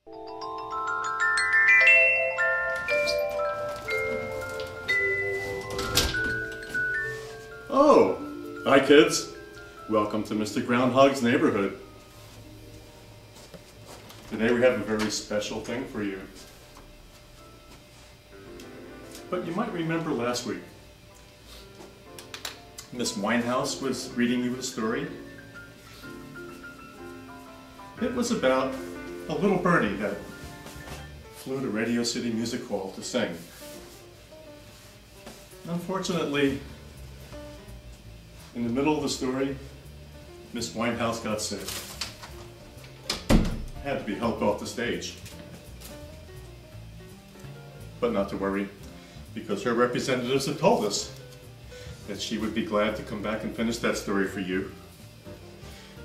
Oh, hi kids. Welcome to Mr. Groundhog's neighborhood. Today we have a very special thing for you. But you might remember last week, Miss Winehouse was reading you a story. It was about a little birdie that flew to Radio City Music Hall to sing. Unfortunately, in the middle of the story, Miss Winehouse got sick. Had to be helped off the stage. But not to worry, because her representatives had told us that she would be glad to come back and finish that story for you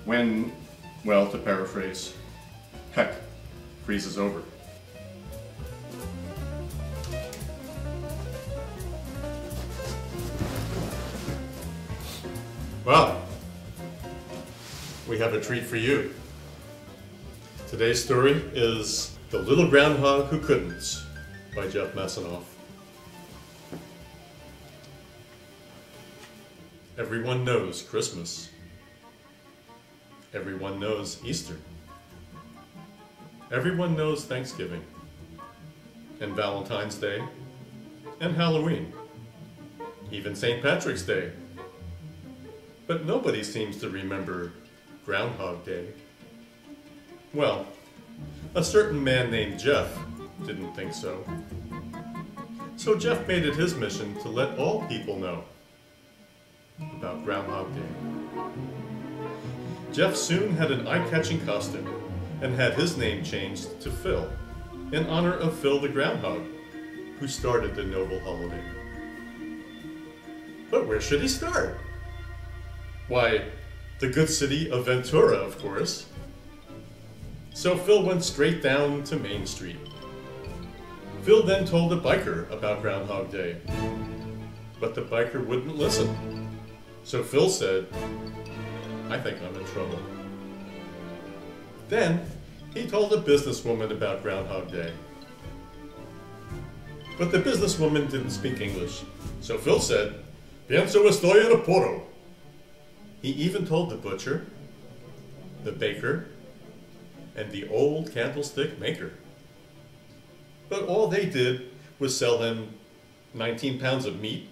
when, well, to paraphrase, heck freezes over. Well, we have a treat for you. Today's story is The Little Groundhog Who Couldn't by Jeff Messinoff. Everyone knows Christmas. Everyone knows Easter. Everyone knows Thanksgiving and Valentine's Day and Halloween, even St. Patrick's Day. But nobody seems to remember Groundhog Day. Well, a certain man named Jeff didn't think so. So Jeff made it his mission to let all people know about Groundhog Day. Jeff soon had an eye-catching costume and had his name changed to Phil in honor of Phil the Groundhog, who started the noble holiday. But where should he start? Why, the good city of Ventura, of course. So Phil went straight down to Main Street. Phil then told a biker about Groundhog Day, but the biker wouldn't listen. So Phil said, "I think I'm in trouble." Then he told a businesswoman about Groundhog Day. But the businesswoman didn't speak English, so Phil said, "Pienso estoy en apuro." He even told the butcher, the baker, and the old candlestick maker. But all they did was sell him 19 pounds of meat,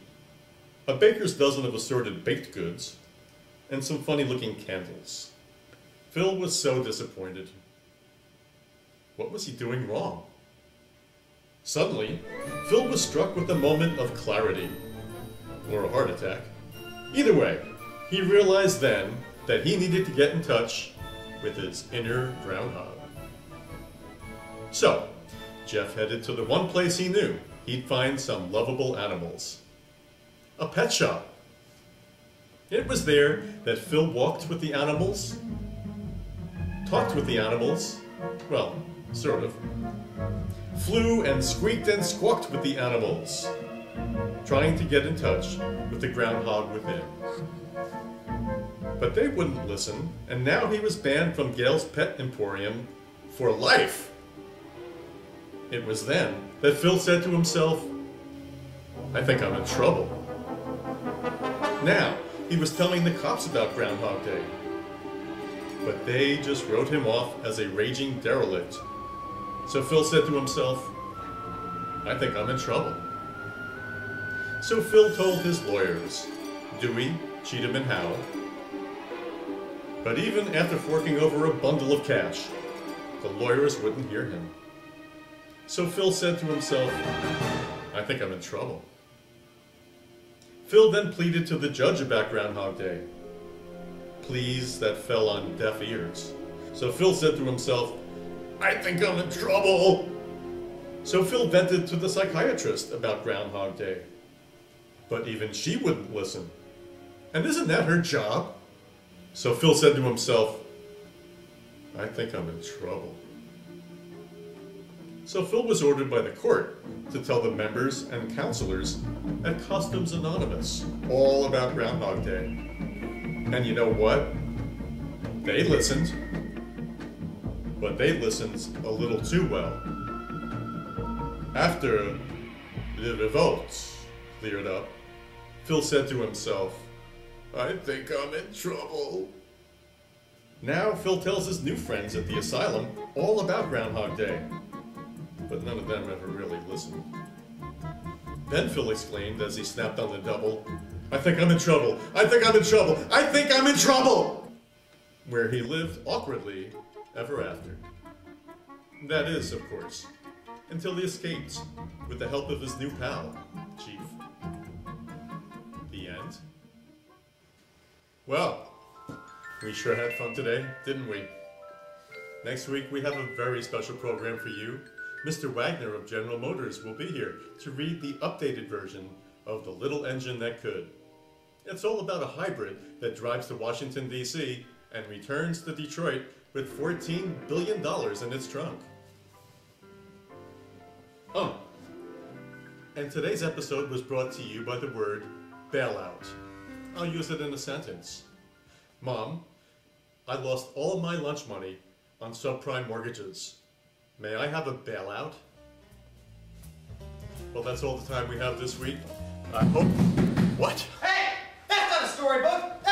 a baker's dozen of assorted baked goods, and some funny-looking candles. Phil was so disappointed. What was he doing wrong? Suddenly, Phil was struck with a moment of clarity, or a heart attack. Either way, he realized then that he needed to get in touch with his inner groundhog. So, Jeff headed to the one place he knew he'd find some lovable animals. A pet shop. It was there that Phil walked with the animals, talked with the animals, well, sort of, flew and squeaked and squawked with the animals, trying to get in touch with the groundhog within. But they wouldn't listen, and now he was banned from Gail's Pet Emporium for life. It was then that Phil said to himself, "I think I'm in trouble." Now, he was telling the cops about Groundhog Day, but they just wrote him off as a raging derelict. So Phil said to himself, "I think I'm in trouble." So Phil told his lawyers, Dewey, Cheatham, and Howe. But even after forking over a bundle of cash, the lawyers wouldn't hear him. So Phil said to himself, "I think I'm in trouble." Phil then pleaded to the judge about Groundhog Day. Pleas that fell on deaf ears. So Phil said to himself, "I think I'm in trouble." So Phil vented to the psychiatrist about Groundhog Day. But even she wouldn't listen. And isn't that her job? So Phil said to himself, "I think I'm in trouble." So Phil was ordered by the court to tell the members and counselors at Customs Anonymous all about Groundhog Day. And you know what? They listened. but they listened a little too well. After the revolt cleared up, Phil said to himself, "I think I'm in trouble." Now Phil tells his new friends at the asylum all about Groundhog Day, but none of them ever really listened. Then Phil exclaimed as he snapped on the double, "I think I'm in trouble! I think I'm in trouble! I think I'm in trouble!" Where he lived awkwardly ever after. That is, of course, until he escaped with the help of his new pal, Chief. The end. Well, we sure had fun today, didn't we? Next week we have a very special program for you. Mr. Wagner of General Motors will be here to read the updated version of The Little Engine That Could. It's all about a hybrid that drives to Washington, D.C. and returns to Detroit with $14 billion in its trunk. Oh, and today's episode was brought to you by the word bailout. I'll use it in a sentence. Mom, I lost all my lunch money on subprime mortgages. May I have a bailout? Well, that's all the time we have this week. I hope... What? Hey! That's not a storybook!